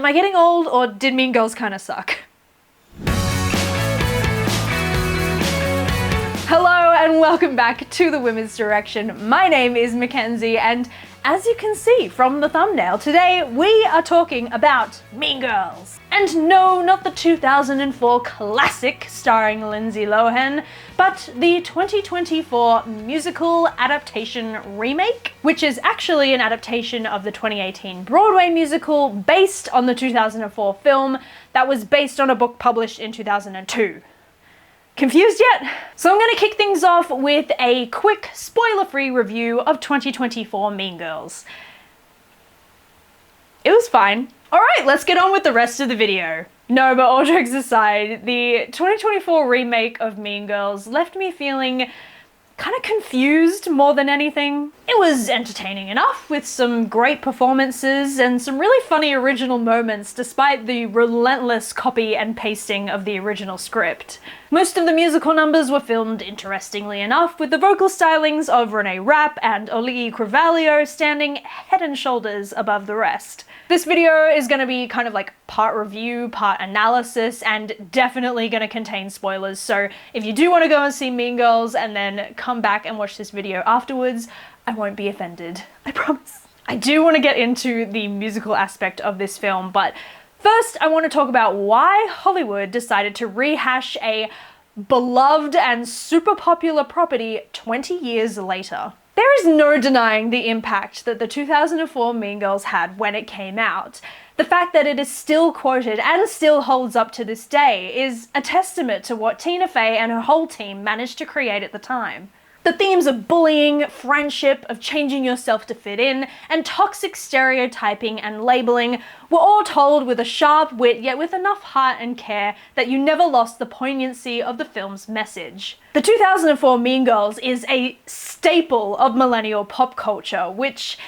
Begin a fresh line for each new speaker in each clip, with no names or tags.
Am I getting old, or did Mean Girls kind of suck? Hello and welcome back to The Women's Direction. My name is Mackenzie, and as you can see from the thumbnail, today we are talking about Mean Girls. And no, not the 2004 classic starring Lindsay Lohan, but the 2024 musical adaptation remake, which is actually an adaptation of the 2018 Broadway musical based on the 2004 film that was based on a book published in 2002. Confused yet? So I'm going to kick things off with a quick spoiler-free review of 2024 Mean Girls. It was fine. Alright, let's get on with the rest of the video. No, but all jokes aside, the 2024 remake of Mean Girls left me feeling kind of confused more than anything. It was entertaining enough, with some great performances and some really funny original moments despite the relentless copy and pasting of the original script. Most of the musical numbers were filmed interestingly enough, with the vocal stylings of Renee Rapp and Oligi Carvalho standing head and shoulders above the rest. This video is going to be kind of like part review, part analysis, and definitely going to contain spoilers, so if you do want to go and see Mean Girls and then come back and watch this video afterwards, I won't be offended, I promise. I do want to get into the musical aspect of this film, but first I want to talk about why Hollywood decided to rehash a beloved and super popular property 20 years later. There is no denying the impact that the 2004 Mean Girls had when it came out. The fact that it is still quoted and still holds up to this day is a testament to what Tina Fey and her whole team managed to create at the time. The themes of bullying, friendship, of changing yourself to fit in, and toxic stereotyping and labeling were all told with a sharp wit, yet with enough heart and care that you never lost the poignancy of the film's message. The 2004 Mean Girls is a staple of millennial pop culture, which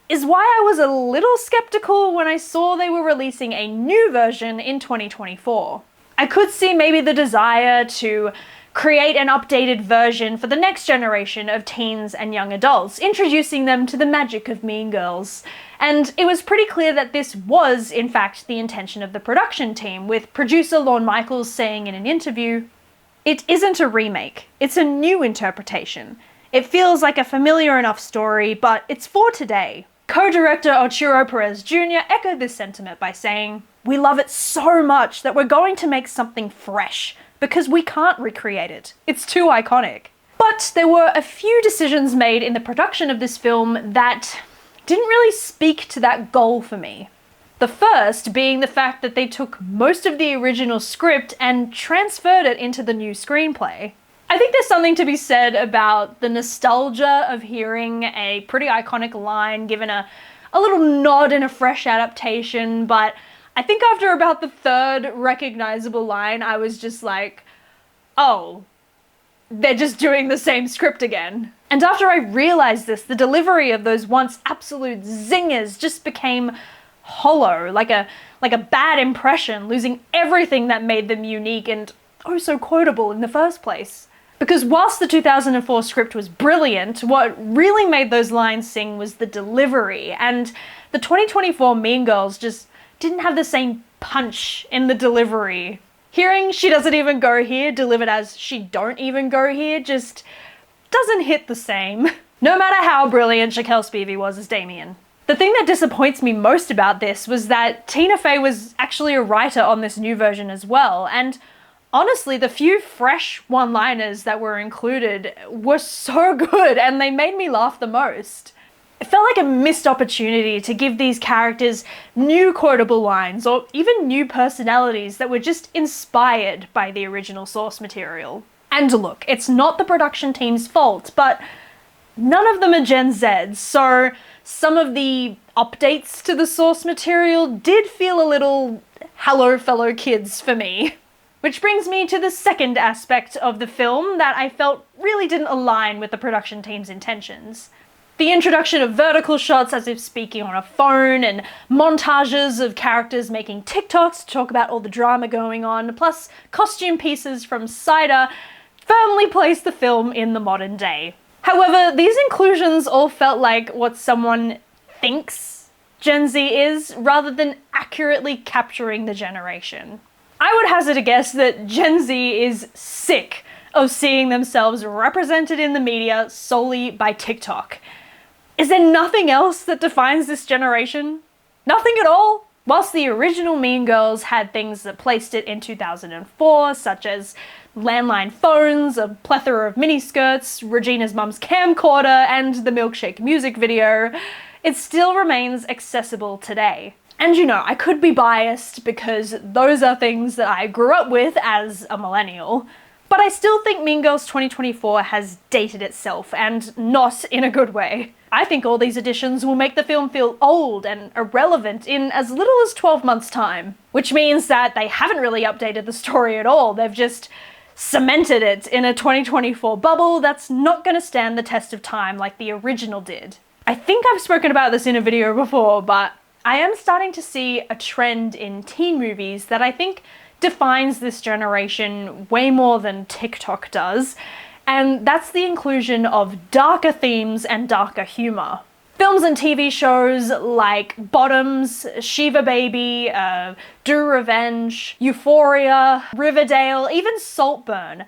is why I was a little skeptical when I saw they were releasing a new version in 2024. I could see maybe the desire to create an updated version for the next generation of teens and young adults, introducing them to the magic of Mean Girls. And it was pretty clear that this was, in fact, the intention of the production team, with producer Lorne Michaels saying in an interview, "It isn't a remake, it's a new interpretation. It feels like a familiar enough story, but it's for today." Co-director Arturo Perez Jr. echoed this sentiment by saying, "We love it so much that we're going to make something fresh, because we can't recreate it. It's too iconic." But there were a few decisions made in the production of this film that didn't really speak to that goal for me. The first being the fact that they took most of the original script and transferred it into the new screenplay. I think there's something to be said about the nostalgia of hearing a pretty iconic line given a little nod in a fresh adaptation, but I think after about the third recognizable line, I was just like, oh, they're just doing the same script again. And after I realized this, the delivery of those once absolute zingers just became hollow, like a bad impression, losing everything that made them unique and oh so quotable in the first place. Because whilst the 2004 script was brilliant, what really made those lines sing was the delivery, and the 2024 Mean Girls just didn't have the same punch in the delivery. Hearing "she doesn't even go here" delivered as "she don't even go here" just doesn't hit the same. No matter how brilliant Shaquille Spivey was as Damien. The thing that disappoints me most about this was that Tina Fey was actually a writer on this new version as well, and honestly, the few fresh one-liners that were included were so good and they made me laugh the most. It felt like a missed opportunity to give these characters new quotable lines or even new personalities that were just inspired by the original source material. And look, it's not the production team's fault, but none of them are Gen Z, so some of the updates to the source material did feel a little hello fellow kids for me. Which brings me to the second aspect of the film that I felt really didn't align with the production team's intentions. The introduction of vertical shots as if speaking on a phone, and montages of characters making TikToks to talk about all the drama going on, plus costume pieces from Cider, firmly placed the film in the modern day. However, these inclusions all felt like what someone thinks Gen Z is, rather than accurately capturing the generation. I would hazard a guess that Gen Z is sick of seeing themselves represented in the media solely by TikTok. Is there nothing else that defines this generation? Nothing at all? Whilst the original Mean Girls had things that placed it in 2004, such as landline phones, a plethora of miniskirts, Regina's mum's camcorder, and the Milkshake music video, it still remains accessible today. And you know, I could be biased because those are things that I grew up with as a millennial, but I still think Mean Girls 2024 has dated itself, and not in a good way. I think all these additions will make the film feel old and irrelevant in as little as 12 months' time, which means that they haven't really updated the story at all. They've just cemented it in a 2024 bubble that's not going to stand the test of time like the original did. I think I've spoken about this in a video before, but I am starting to see a trend in teen movies that I think defines this generation way more than TikTok does, and that's the inclusion of darker themes and darker humor. Films and TV shows like Bottoms, Shiva Baby, Do Revenge, Euphoria, Riverdale, even Saltburn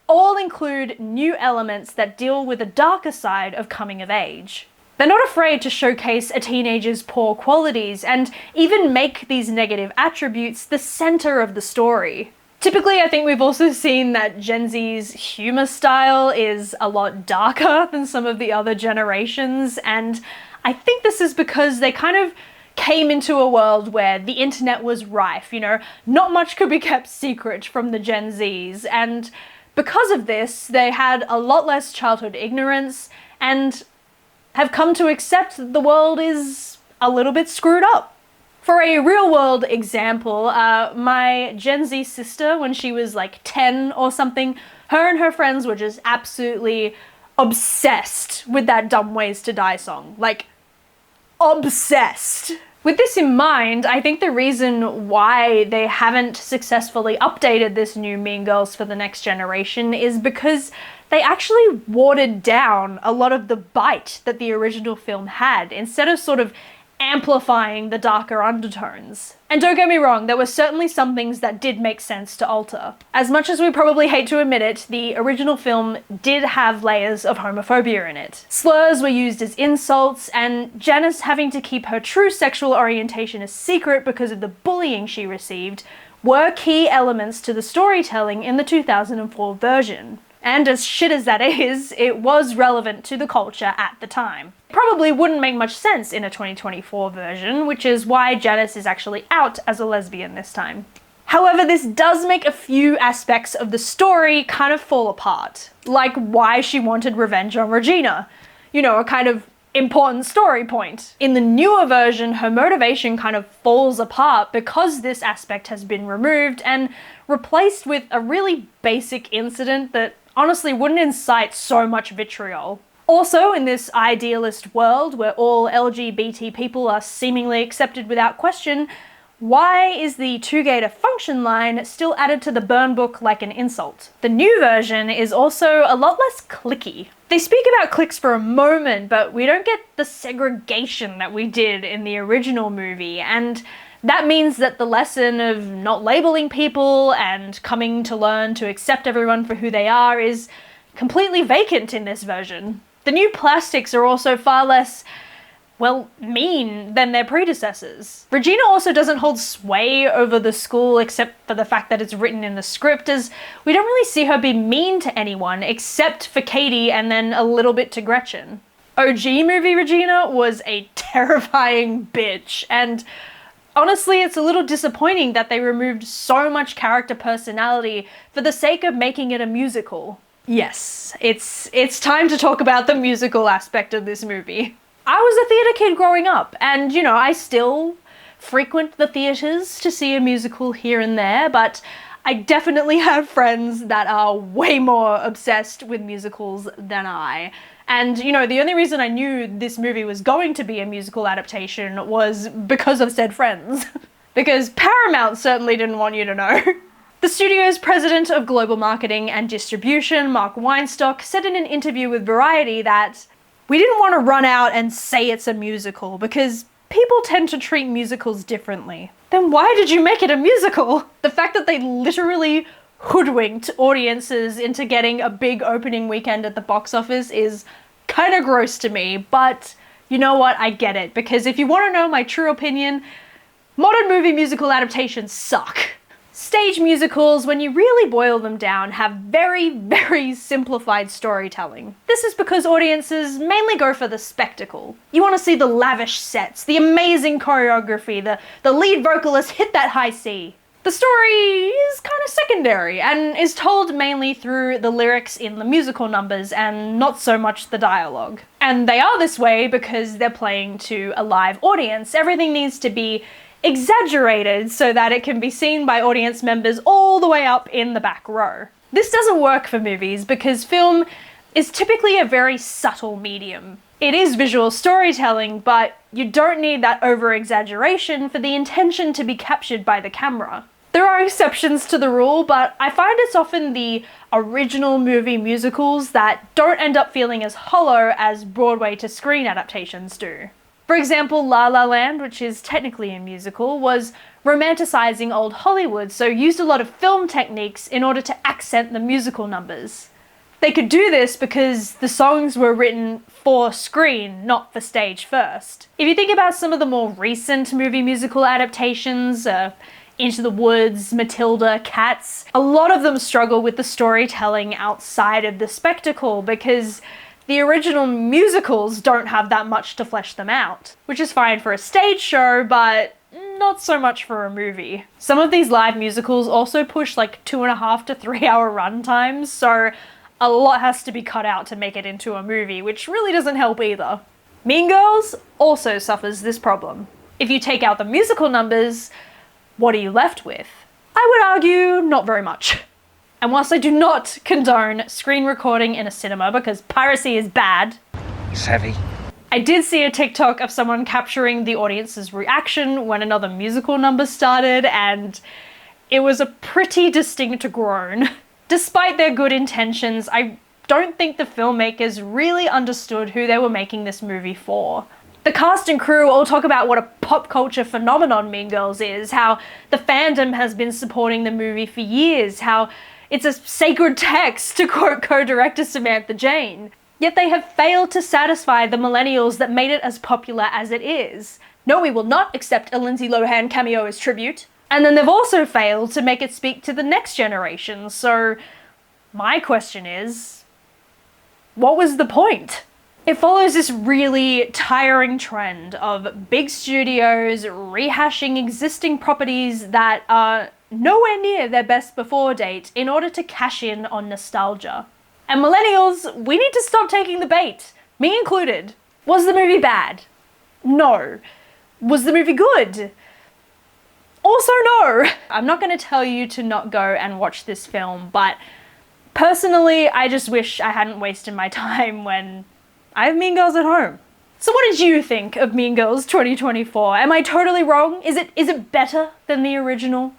all include new elements that deal with the darker side of coming of age. They're not afraid to showcase a teenager's poor qualities and even make these negative attributes the center of the story. Typically, I think we've also seen that Gen Z's humor style is a lot darker than some of the other generations, and I think this is because they kind of came into a world where the internet was rife, you know, not much could be kept secret from the Gen Zs, and because of this, they had a lot less childhood ignorance and have come to accept that the world is a little bit screwed up. For a real world example, my Gen Z sister, when she was like 10 or something, her and her friends were just absolutely obsessed with that Dumb Ways to Die song. Like, obsessed. With this in mind, I think the reason why they haven't successfully updated this new Mean Girls for the next generation is because they actually watered down a lot of the bite that the original film had, instead of sort of amplifying the darker undertones. And don't get me wrong, there were certainly some things that did make sense to alter. As much as we probably hate to admit it, the original film did have layers of homophobia in it. Slurs were used as insults, and Janice having to keep her true sexual orientation a secret because of the bullying she received were key elements to the storytelling in the 2004 version. And as shit as that is, it was relevant to the culture at the time. It probably wouldn't make much sense in a 2024 version, which is why Janice is actually out as a lesbian this time. However, this does make a few aspects of the story kind of fall apart, like why she wanted revenge on Regina. You know, a kind of important story point. In the newer version, her motivation kind of falls apart because this aspect has been removed and replaced with a really basic incident that honestly wouldn't incite so much vitriol. Also, in this idealist world where all LGBT people are seemingly accepted without question, why is the two-gator function line still added to the burn book like an insult? The new version is also a lot less clicky. They speak about cliques for a moment, but we don't get the segregation that we did in the original movie, and that means that the lesson of not labeling people and coming to learn to accept everyone for who they are is completely vacant in this version. The new plastics are also far less, well, mean than their predecessors. Regina also doesn't hold sway over the school except for the fact that it's written in the script, as we don't really see her be mean to anyone except for Katie and then a little bit to Gretchen. OG movie Regina was a terrifying bitch, and honestly, it's a little disappointing that they removed so much character personality for the sake of making it a musical. Yes, it's time to talk about the musical aspect of this movie. I was a theatre kid growing up, and you know, I still frequent the theatres to see a musical here and there, but I definitely have friends that are way more obsessed with musicals than I. And, you know, the only reason I knew this movie was going to be a musical adaptation was because of said friends. Because Paramount certainly didn't want you to know. The studio's president of global marketing and distribution, Mark Weinstock, said in an interview with Variety that we didn't want to run out and say it's a musical because people tend to treat musicals differently. Then why did you make it a musical? The fact that they literally hoodwinked audiences into getting a big opening weekend at the box office is kind of gross to me, but you know what, I get it, because if you want to know my true opinion, modern movie musical adaptations suck. Stage musicals, when you really boil them down, have very, very simplified storytelling. This is because audiences mainly go for the spectacle. You want to see the lavish sets, the amazing choreography, the lead vocalist hit that high C. The story is kind of secondary and is told mainly through the lyrics in the musical numbers and not so much the dialogue. And they are this way because they're playing to a live audience. Everything needs to be exaggerated so that it can be seen by audience members all the way up in the back row. This doesn't work for movies because film is typically a very subtle medium. It is visual storytelling, but you don't need that over-exaggeration for the intention to be captured by the camera. There are exceptions to the rule, but I find it's often the original movie musicals that don't end up feeling as hollow as Broadway to screen adaptations do. For example, La La Land, which is technically a musical, was romanticizing old Hollywood, so used a lot of film techniques in order to accent the musical numbers. They could do this because the songs were written for screen, not for stage first. If you think about some of the more recent movie musical adaptations, Into the Woods, Matilda, Cats, a lot of them struggle with the storytelling outside of the spectacle because the original musicals don't have that much to flesh them out, which is fine for a stage show, but not so much for a movie. Some of these live musicals also push like 2.5 to 3 hour run times, so a lot has to be cut out to make it into a movie, which really doesn't help either. Mean Girls also suffers this problem. If you take out the musical numbers, what are you left with? I would argue not very much. And whilst I do not condone screen recording in a cinema because piracy is bad,
it's heavy.
I did see a TikTok of someone capturing the audience's reaction when another musical number started, and it was a pretty distinct groan. Despite their good intentions, I don't think the filmmakers really understood who they were making this movie for. The cast and crew all talk about what a pop culture phenomenon Mean Girls is, how the fandom has been supporting the movie for years, how it's a sacred text, to quote co-director Samantha Jane. Yet they have failed to satisfy the millennials that made it as popular as it is. No, we will not accept a Lindsay Lohan cameo as tribute. And then they've also failed to make it speak to the next generation, so my question is, what was the point? It follows this really tiring trend of big studios rehashing existing properties that are nowhere near their best before date in order to cash in on nostalgia. And millennials, we need to stop taking the bait, me included. Was the movie bad? No. Was the movie good? Also no. I'm not going to tell you to not go and watch this film, but personally, I just wish I hadn't wasted my time when I have Mean Girls at home. So what did you think of Mean Girls 2024? Am I totally wrong? Is it better than the original?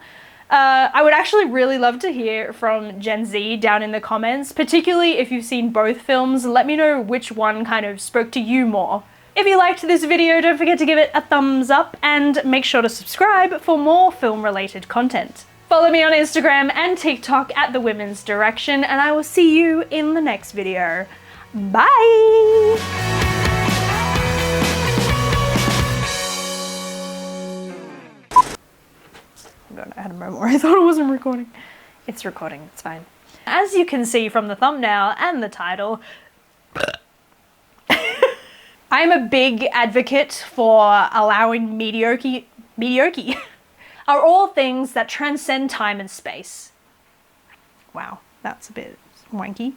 I would actually really love to hear from Gen Z down in the comments, particularly if you've seen both films. Let me know which one kind of spoke to you more. If you liked this video, don't forget to give it a thumbs up and make sure to subscribe for more film-related content. Follow me on Instagram and TikTok at The Women's Direction, and I will see you in the next video. Bye! God, I had a moment where I thought it wasn't recording. It's recording, it's fine. As you can see from the thumbnail and the title, I'm a big advocate for allowing mediocre are all things that transcend time and space. Wow, that's a bit wanky.